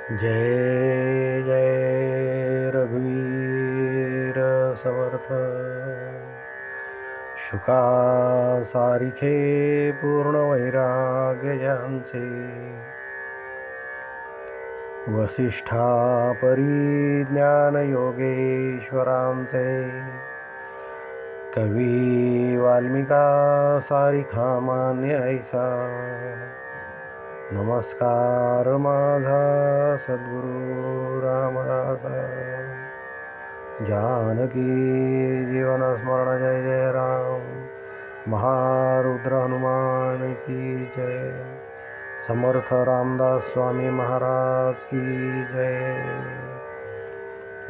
जय जय रघुवीर समर्थ. शुका सारिखे पूर्ण वैराग्य ज्यांचे, वसिष्ठा परी ज्ञान योगेश्वरांचे, कवी वाल्मिका सारिखा मान्य ऐसा. नमस्कार माझा सद्गुरु रामदासा. जानकी जीवन स्मरण जय जय राम. महारुद्र हनुमान की जय. समर्थ रामदास स्वामी महाराज की जय.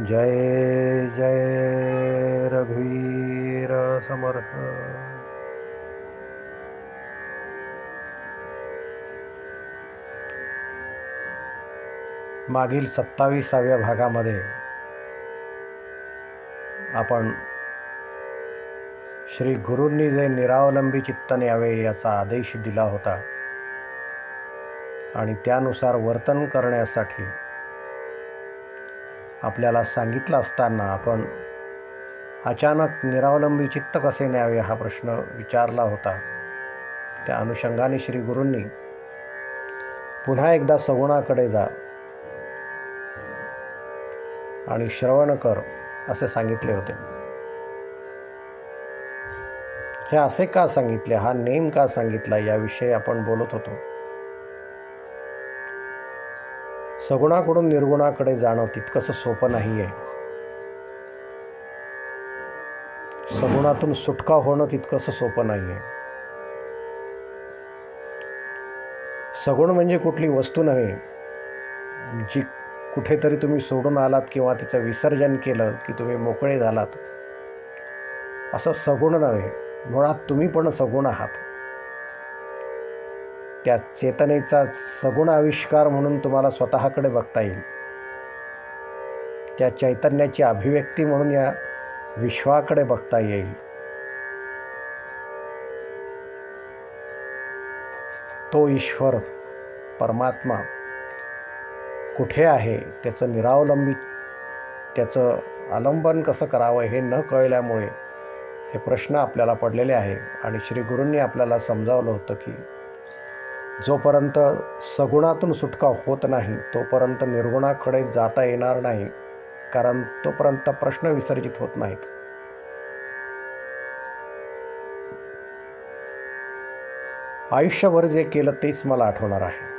जय जय रघुवीर समर्थ. मागील 27व्या भागामध्ये आपण श्री गुरूंनी जे निरावलंबी चित्त न्यावे याचा आदेश दिला होता आणि त्यानुसार वर्तन करण्यासाठी आपल्याला सांगितलं असताना आपण अचानक निरावलंबी चित्त कसे न्यावे हा प्रश्न विचारला होता. त्या अनुषंगाने श्री गुरूंनी पुन्हा एकदा सगुणाकडे जा आणि श्रवण कर असे सांगितले होते. हे असे का सांगितले, हा नेम का सांगितला याविषयी आपण बोलत होतो. सगुणाकडून निर्गुणाकडे जाणं तितकंसं सोपं नाही आहे. सगुणातून सुटका होणं तितकंसं सोपं नाही आहे. सगुण म्हणजे कुठली वस्तू नव्हे जी कुठेतरी तुम्ही सोडून आलात किंवा तिचं विसर्जन केलं की तुम्ही मोकळे झालात, असं सगुण नव्हे. मुळात तुम्ही पण सगुण आहात. त्या चेतनेचा सगुण आविष्कार म्हणून तुम्हाला स्वतःकडे बघता येईल. त्या चैतन्याची अभिव्यक्ती म्हणून या विश्वाकडे बघता येईल. तो ईश्वर परमात्मा कुठे आहे, त्याचं निरावलंबी, त्याचं आलंबन कसं करावं हे न कळल्यामुळे हे प्रश्न आपल्याला पडलेले आहे. आणि श्री गुरूंनी आपल्याला समजावलं होतं की जोपर्यंत सगुणातून सुटका होत नाही तोपर्यंत निर्गुणाकडे जाता येणार नाही, कारण तोपर्यंत प्रश्न विसर्जित होत नाहीत. आयुष्यभर जे केलं तेच मला आठवणार आहे.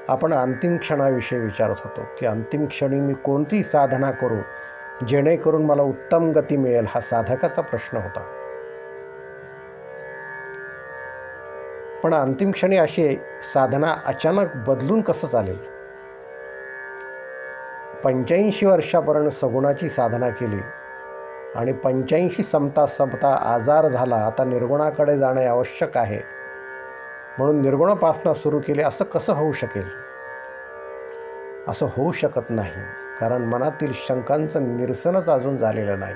आपण अंतिम क्षणाविषयी विचारत होतो की अंतिम क्षणी मी कोणती साधना करू जेणेकरून मला उत्तम गती मिळेल, हा साधकाचा प्रश्न होता. पण अंतिम क्षणी अशी साधना अचानक बदलून कसं चालेल? 85 वर्षापर्यंत सगुणाची साधना केली आणि 85 संपता आजार झाला, आता निर्गुणाकडे जाणे आवश्यक आहे म्हणून निर्गुणापासना सुरू केली, असं कसं होऊ शकेल? असं होऊ शकत नाही, कारण मनातील शंकांचं निरसनच अजून झालेलं नाही.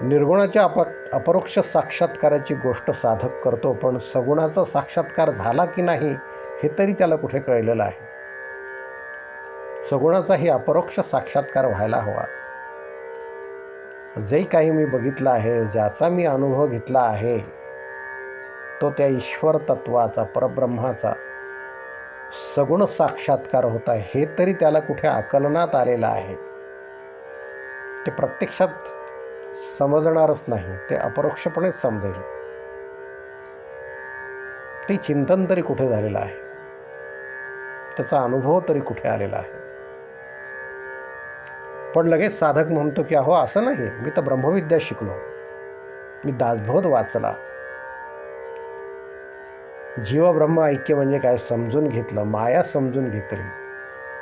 निर्गुणाच्या अपरोक्ष साक्षात्काराची गोष्ट साधक करतो, पण सगुणाचा साक्षात्कार झाला की नाही हे तरी त्याला कुठे कळलेलं आहे. सगुणाचाही अपरोक्ष साक्षात्कार व्हायला हवा. जे काही मी बघितलं आहे, ज्याचा मी अनुभव घेतला आहे, तो त्या ईश्वर तत्वाचा, परब्रह्माचा सगुण साक्षात्कार होता हे तरी त्याला कुठे आकलनात आलेलं आहे. ते प्रत्यक्षात समजणारच नाही, ते अपरोक्षपणेच समजेल. ते चिंतन तरी कुठे झालेलं आहे, त्याचा अनुभव तरी कुठे आलेला आहे. पण लगेच साधक म्हणतो की अहो असं नाही, मी तर ब्रह्मविद्या शिकलो, मी दासबोध वाचला, जीव ब्रह्म ऐक्य म्हणजे काय समजून घेतलं, माया समजून घेतली,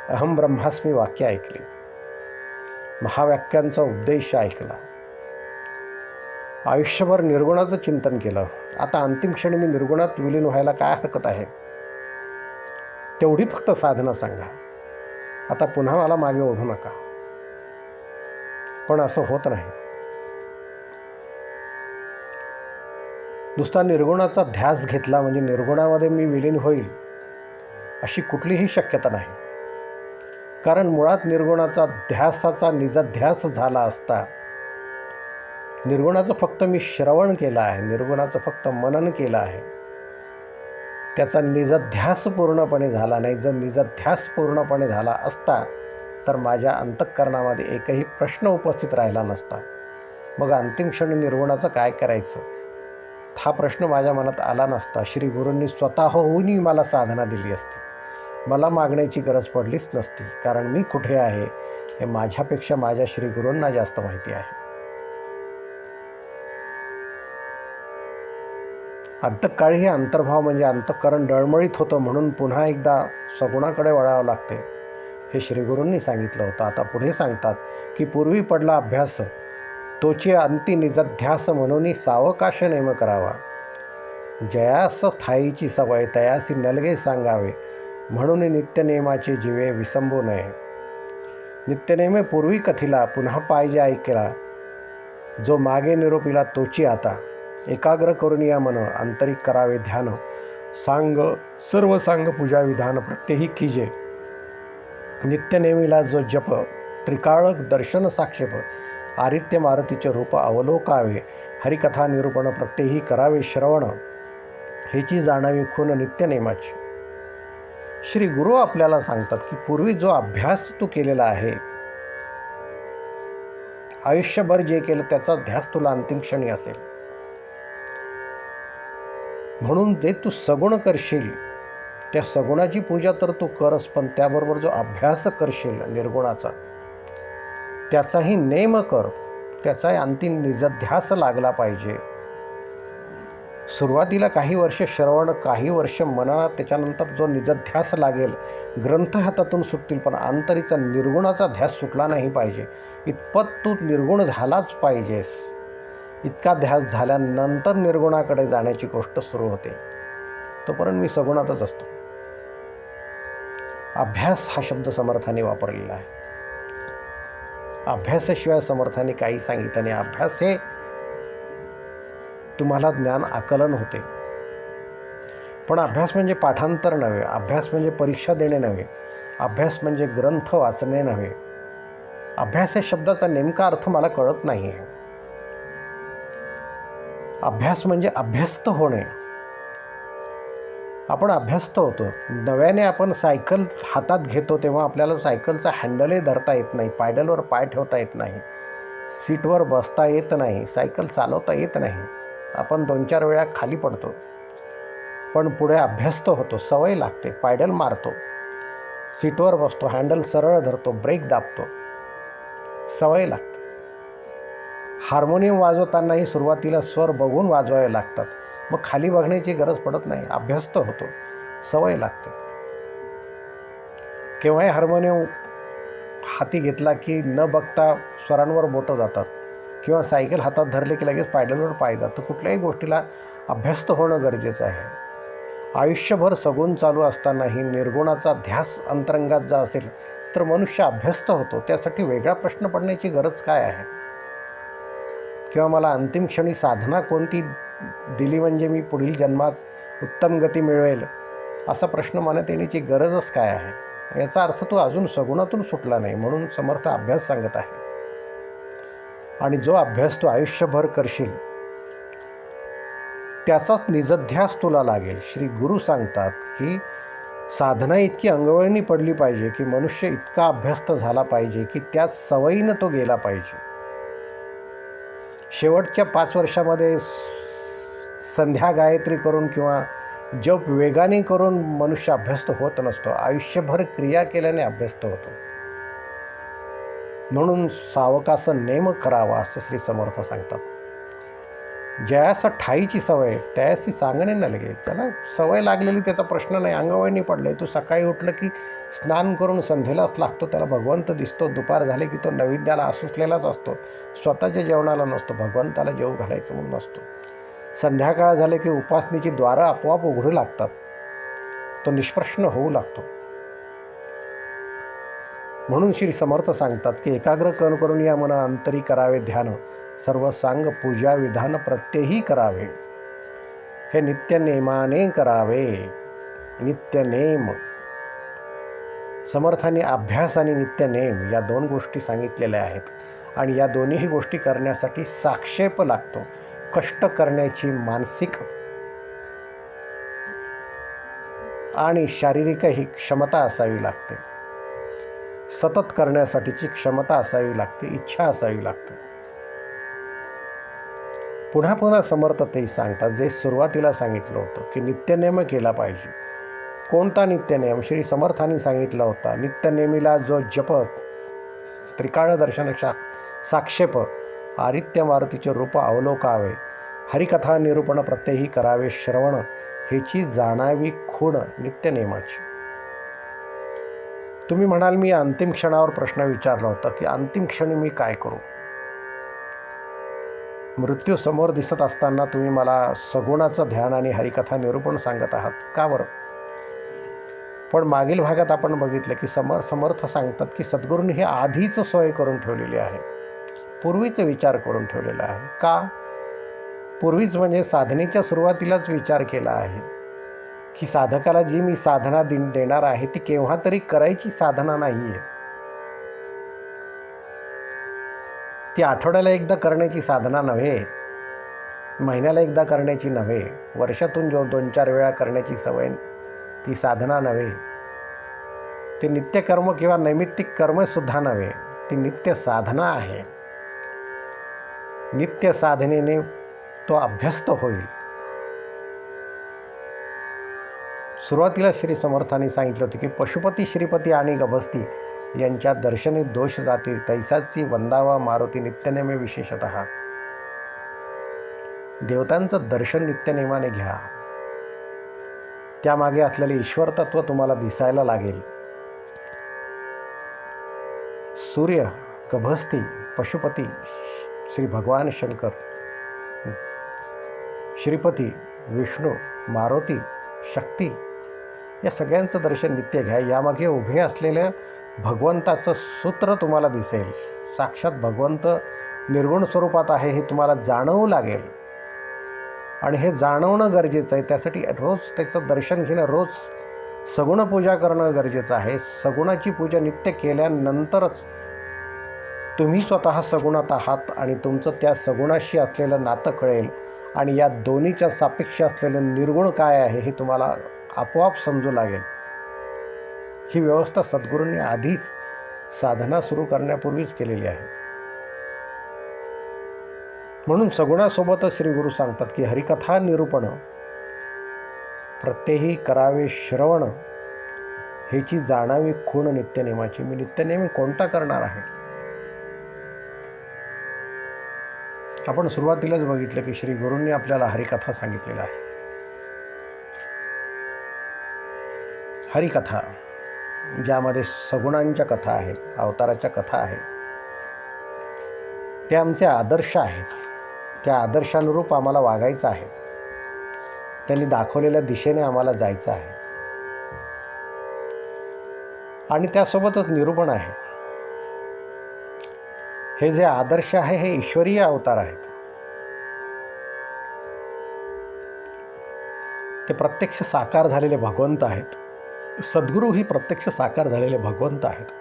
अहम ब्रह्मास्मी वाक्य ऐकली, महावाक्यांचा उपदेश ऐकला, आयुष्यभर निर्गुणाचं चिंतन केलं. आता अंतिम क्षणी मी निर्गुणात विलीन व्हायला काय हरकत आहे? तेवढी फक्त साधना सांगा, आता पुन्हा मला मागे ओढू नका. पण असं होत नाही. नुसता निर्गुणाचा ध्यास घेतला म्हणजे निर्गुणामध्ये मी विलीन होईल अशी कुठलीही शक्यता नाही. कारण मुळात निर्गुणाचा ध्यासाचा निजध्यास झाला असता, निर्गुणाचं फक्त मी श्रवण केलं आहे, निर्गुणाचं फक्त मनन केलं आहे, त्याचा निजध्यास पूर्णपणे झाला नाही. जर निजध्यास पूर्णपणे झाला असता तर माझ्या अंतःकरणामध्ये एकही प्रश्न उपस्थित राहिला नसता. मग अंतिम क्षणी निर्गुणाचं काय करायचं हा प्रश्न माझ्या मनात आला नसता. श्री गुरूंनी स्वतःहून मला साधना दिली असती, मला मागण्याची गरज पडलीच नसती. कारण मी कुठे आहे हे माझ्यापेक्षा माझ्या श्री गुरूंना जास्त माहिती आहे. अंतकाळी हे अंतर्भाव म्हणजे अंतःकरण डळमळीत होतं म्हणून पुन्हा एकदा सगुणाकडे वळावं लागते हे श्रीगुरूंनी सांगितलं होतं. आता पुढे सांगतात की पूर्वी पडला अभ्यास तोची अंती निजध्यास म्हणून सावकाश नेम करावा. जयास ठाईची सवय तयासी नलगे सांगावे म्हणून नित्यनेमाचे जीवे विसंबू नये. नित्यनेमे पूर्वी कथिला पुन्हा पाहिजे ऐकेला, जो मागे निरोपिला तोची आता. एकाग्र करून या मन आंतरिक करावे ध्यान, सांग सर्व सांग पूजा विधान प्रत्येही कीजे. नित्यनेमीला जो जप त्रिकाळक दर्शन साक्षेप, आदित्य मारुतीचे रूप अवलोकावे. हरिकथा निरूपण प्रत्येही करावे श्रवण, हेची जाणावी खून नित्यनेमाची. श्री गुरु आपल्याला सांगतात की पूर्वी जो अभ्यास तू केलेला आहे, आयुष्यभर जे केलं त्याचा ध्यास तुला अंतिम क्षणी असेल. म्हणून जे तू सगुण करशील त्या सगुणाची पूजा तर तू करस, पण त्याबरोबर जो अभ्यास करशील निर्गुणाचा त्याचाही नेम कर, त्याचाही अंतिम निजध्यास लागला पाहिजे. सुरुवातीला काही वर्ष श्रवण, काही वर्ष मननात, त्याच्यानंतर जो निजध्यास लागेल, ग्रंथ हातातून सुटतील, पण आंतरीचा निर्गुणाचा ध्यास सुटला नाही पाहिजे. इतपत तू निर्गुण झालाच पाहिजेस. इतका ध्यास झाल्यानंतर निर्गुणाकडे जाण्याची गोष्ट सुरू होते. तोपर्यंत मी सगुणातच असतो. अभ्यास हा शब्द समर्थाने वापरलेला आहे. अभ्यासाशिवाय समर्थाने काही सांगितलं नाही. अभ्यास हे तुम्हाला ज्ञान आकलन होते, पण अभ्यास म्हणजे पाठांतर नव्हे, अभ्यास म्हणजे परीक्षा देणे नव्हे, अभ्यास म्हणजे ग्रंथ वाचणे नव्हे. अभ्यास या शब्दाचा नेमका अर्थ मला कळत नाही आहे. अभ्यास म्हणजे अभ्यस्त होणे. आपण अभ्यस्त होतो. नव्याने आपण सायकल हातात घेतो तेव्हा आपल्याला सायकलचा हँडलही धरता येत नाही, पायडलवर पाय ठेवता येत नाही, सीटवर बसता येत नाही, सायकल चालवता येत नाही. आपण 2-4 वेळा खाली पडतो, पण पुढे अभ्यस्त होतो, सवय लागते, पायडल मारतो, सीटवर बसतो, हँडल सरळ धरतो, ब्रेक दाबतो, सवय लागते. हार्मोनियम वाजवतानाही सुरुवातीला स्वर बघून वाजवावे लागतात, मग खाली बघण्याची गरज पडत नाही, अभ्यस्त होतो, सवय लागते. केव्हाही हार्मोनियम हाती घेतला की न बघता स्वरांवर बोटं जातात, किंवा सायकल हातात धरले की लगेच पायडलवर पाय जातं. कुठल्याही गोष्टीला अभ्यस्त होणं गरजेचं आहे. आयुष्यभर सगुण चालू असतानाही निर्गुणाचा ध्यास अंतरंगात जा असेल तर मनुष्य अभ्यस्त होतो. त्यासाठी वेगळा प्रश्न पडण्याची गरज काय आहे? किंवा मला अंतिम क्षणी साधना कोणती दिली म्हणजे मी पुढील जन्मात उत्तम गती मिळवेल असा प्रश्न मनात येण्याची गरजच काय आहे? याचा अर्थ तो अजून सगुणातून सुटला नाही. म्हणून समर्थ अभ्यास सांगत आहे. आणि जो अभ्यास तू आयुष्यभर करशील त्याचाच निजध्यास तुला लागेल. श्री गुरु सांगतात की साधना इतकी अंगवळणी पडली पाहिजे की मनुष्य इतका अभ्यस्त झाला पाहिजे की त्या सवयीनं तो गेला पाहिजे. शेवटच्या 5 वर्षामध्ये संध्या गायत्री करून किंवा जप वेगाने करून मनुष्य अभ्यस्त होत नसतो. आयुष्यभर क्रिया केल्याने अभ्यस्त होतो. म्हणून सावकासं नेम करावा असं श्री समर्थ सांगतात. ज्यास ठाईची सवय त्यासी सांगणे न लगे. त्याला सवय लागलेली त्याचा प्रश्न नाही, अंगवळणी पडले. तू सकाळी उठलं की स्नान करून संध्येलाच लागतो, त्याला भगवंत दिसतो. दुपार झाले की तो नैवेद्याला आसुसलेलाच असतो, स्वतःच्या जेवणाला नसतो, भगवंताला जेवू घालायचं म्हणून नसतो. संध्याकाळ झाले की उपासनेची द्वारं आपोआप उघडू लागतात, तो निष्प्रश्न होऊ लागतो. म्हणून श्री समर्थ सांगतात की एकाग्र करून या मन अंतरी करावे ध्यान, सर्व सांग पूजा विधान प्रत्येही करावे. हे नित्यनेमाने करावे. नित्यनेम. समर्थांनी अभ्यास आणि नित्यनेम या 2 गोष्टी सांगितलेल्या आहेत. आणि या दोन्ही गोष्टी करण्यासाठी साक्षेप लागतो. कष्ट करण्याची मानसिक आणि शारीरिकही क्षमता असावी लागते. सतत करण्यासाठीची क्षमता असावी लागते, इच्छा असावी लागते. पुन्हा पुन्हा समर्थ ते सांगतात जे सुरुवातीला सांगितलं होतं की नित्यनेम केला पाहिजे. कोणता नित्यनेम? श्री समर्थांनी सांगितला होता, नित्यनेमीला जो जपत त्रिकाळ दर्शन साक्षेप आदित्य मारुतीचे रूप अवलोकावे, हरिकथा निरूपण प्रत्यही करावे श्रवण, ह्याची जाणावी खूण नित्यनेमाची. तुम्ही म्हणाल मी अंतिम क्षणावर प्रश्न विचारला होता की अंतिम क्षणी मी काय करू. मृत्यू समोर दिसत असताना तुम्ही मला सगुणाचं ध्यान आणि हरिकथा निरूपण सांगत आहात का बरं? पण मागील भागात आपण बघितलं की समर्थ सांगतात की सद्गुरूंनी हे आधीच सोय करून ठेवलेली आहे, पूर्वीच विचार करून ठेवलेला आहे. का? पूर्वीच म्हणजे साधनेच्या सुरुवातीलाच विचार केला आहे की साधकाला जी मी साधना देणार आहे ती केव्हा तरी करायची साधना नाही आहे. ती आठवड्याला एकदा करण्याची साधना नव्हे, महिन्याला एकदा करण्याची नव्हे, वर्षातून 2-4 वेळा करण्याची सवय ती साधना नव्हे. ते नित्यकर्म किंवा नैमित्तिक कर्मसुद्धा नव्हे, ती नित्य साधना आहे. नित्य साधनेने तो अभ्यस्त होईल. सुरुवातीला श्री समर्थांनी सांगितलं होतं की पशुपती श्रीपती आणि गभस्ती यांच्या दर्शनी दोष जातील तैसाची वंदावा मारुती नित्यनेमे. विशेषतः देवतांचं दर्शन नित्यनेमाने घ्या. त्यामागे असलेले ईश्वर तत्व तुम्हाला दिसायला लागेल. सूर्य, गभस्ती, पशुपती, श्री भगवान शंकर, श्रीपती, विष्णू, मारुती, शक्ती या सगळ्यांचं दर्शन नित्य घ्या. यामागे उभे असलेल्या भगवंताचं सूत्र तुम्हाला दिसेल. साक्षात भगवंत निर्गुण स्वरूपात आहे हे तुम्हाला जाणवू लागेल. आणि हे जाणवणं गरजेचं आहे. त्यासाठी रोज त्याचं दर्शन घेणं, रोज सगुण पूजा करणं गरजेचं आहे. सगुणाची पूजा नित्य केल्यानंतरच तुम्ही स्वतः सगुणात आहात आणि तुमचं त्या सगुणाशी असलेलं नातं कळेल. आणि या दोन्हीच्या सापेक्ष असलेलं निर्गुण काय आहे हे तुम्हाला आपोआप समजू लागेल. ही व्यवस्था सद्गुरूंनी आधीच साधना सुरू करण्यापूर्वीच केलेली आहे. म्हणून सगुणासोबतच श्री गुरु सांगतात की हरिकथा निरूपण प्रत्यही करावे श्रवण, ह्याची जाणावी खूण नित्यनेमाची. मी नित्यनेम कोणता करणार आहे? आपण सुरुवातीलाच बघितलं की श्री गुरूंनी आपल्याला हरिकथा सांगितलेला आहे. हरिकथा ज्यामध्ये सगुणांच्या कथा आहेत, अवताराच्या कथा आहेत, ते आमचे आदर्श आहेत. त्या आदर्शानुरूप आम्हाला वागायचं आहे. त्यांनी दाखवलेल्या दिशेने आम्हाला जायचं आहे. आणि त्यासोबतच निरूपण आहे. हे जे आदर्श आहे हे ईश्वरीय अवतार आहेत. ते प्रत्यक्ष साकार झालेले भगवंत आहेत. सद्गुरू ही प्रत्यक्ष साकार झालेले भगवंत आहेत.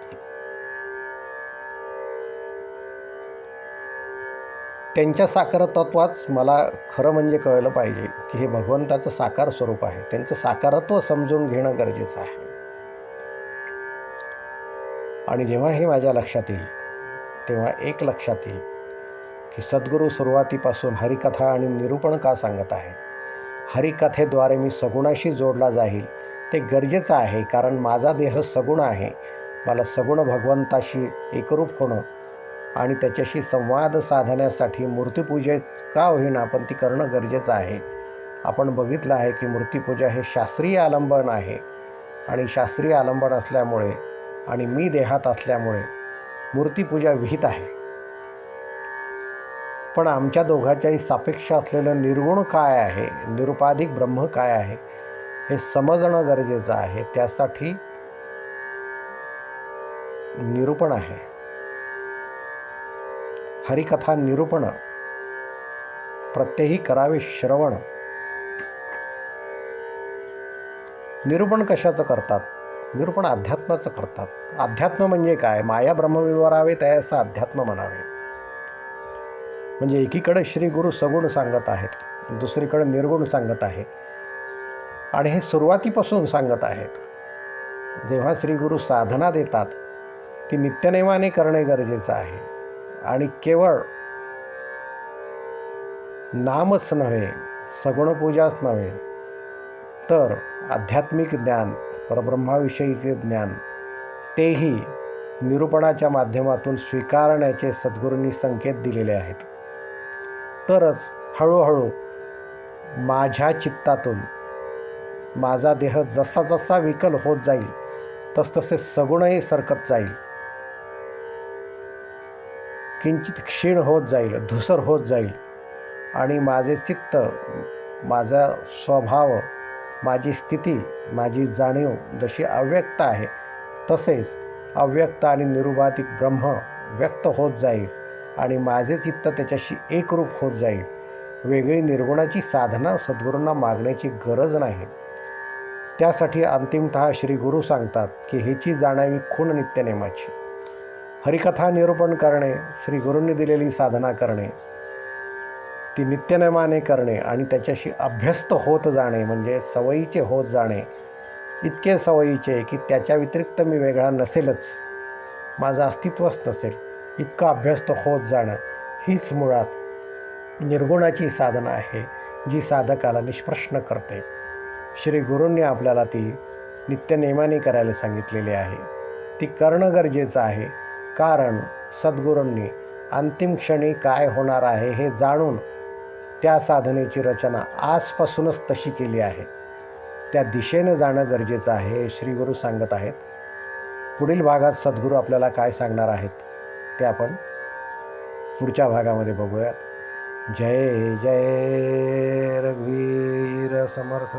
त्यांच्या साकारत्वाच मला खरं म्हणजे कळलं पाहिजे की हे भगवंताचं साकार स्वरूप आहे. त्यांचं साकारत्व समजून घेणं गरजेचं आहे. आणि जेव्हा हे माझ्या लक्षात येईल तेव्हा एक लक्षात येईल की सद्गुरू सुरुवातीपासून हरिकथा आणि निरूपण का सांगत आहे. हरिकथेद्वारे मी सगुणाशी जोडला जाईल ते गरजेचं आहे. कारण माझा देह सगुण आहे. मला सगुण भगवंताशी एकरूप होणं आणि त्याच्याशी संवाद साधण्यासाठी मूर्तिपूजा का होईना पण ती करणं गरजेचं आहे. आपण बघितलं आहे की मूर्तिपूजा हे शास्त्रीय आलंबन आहे. आणि शास्त्रीय आलंबन असल्यामुळे आणि मी देहात असल्यामुळे मूर्तिपूजा विहित आहे. पण आमच्या दोघांच्याही सापेक्ष असलेलं निर्गुण काय आहे, निरुपाधिक ब्रह्म काय आहे हे समजणं गरजेचं आहे. त्यासाठी निरूपण आहे. हरिकथा निरूपण प्रत्यही करावे श्रवण निरूपण कशाचं करतात? निरूपण अध्यात्माचं करतात. अध्यात्म म्हणजे काय? माया ब्रह्मविवरावे त्यास अध्यात्म म्हणावे. म्हणजे एकीकडे श्री गुरु सगुण सांगत आहेत, दुसरीकडे निर्गुण सांगत आहे, आणि हे सुरुवातीपासून सांगत आहेत. जेव्हा श्री गुरु साधना देतात ती नित्यनेमाने करणे गरजेचं आहे, आणि केवळ नामच नव्हे, सगुणपूजाच नव्हे, तर आध्यात्मिक ज्ञान, परब्रह्माविषयीचे ज्ञान, तेही निरूपणाच्या माध्यमातून स्वीकारण्याचे सद्गुरूंनी संकेत दिलेले आहेत. तरच हळूहळू माझ्या चित्तातून माझा देह जसा जसा विकल होत जाईल तसतसे सगुणही सरकत जाईल, किंचित क्षीण होत जाईल, धूसर होत जाईल, आणि माझे चित्त, माझा स्वभाव, माझी स्थिती, माझी जाणीव जशी अव्यक्त आहे तसेच अव्यक्त आणि निरुपाधिक ब्रह्म व्यक्त होत जाईल, आणि माझे चित्त त्याच्याशी एकरूप होत जाईल. वेगळी निर्गुणाची साधना सद्गुरूंना मागण्याची गरज नाही. त्यासाठी अंतिमतः श्री गुरु सांगतात की ह्याची जाणावी खूण नित्यनेमाची. हरिकथा निरूपण करणे, श्री गुरूंनी दिलेली साधना करणे, ती नित्यनेमाने करणे आणि त्याच्याशी अभ्यस्त होत जाणे, म्हणजे सवयीचे होत जाणे, इतके सवयीचे की त्याच्या व्यतिरिक्त मी वेगळा नसेलच, माझं अस्तित्वच नसेल, इतकं अभ्यस्त होत जाणं, हीच मुळात निर्गुणाची साधना आहे, जी साधकाला निष्प्रश्न करते. श्री गुरूंनी आपल्याला ती नित्यनेमाने करायला सांगितलेली आहे. ती करणं गरजेचं आहे, कारण सद्गुरूंनी अंतिम क्षणी काय होणार आहे हे जाणून त्या साधनेची रचना आजपासूनच तशी केली आहे. त्या दिशेनं जाणं गरजेचं आहे, श्री गुरु सांगत आहेत. पुढील भागात सद्गुरू आपल्याला काय सांगणार आहेत ते आपण पुढच्या भागामध्ये बघूयात. जय जय रघुवीर समर्थ.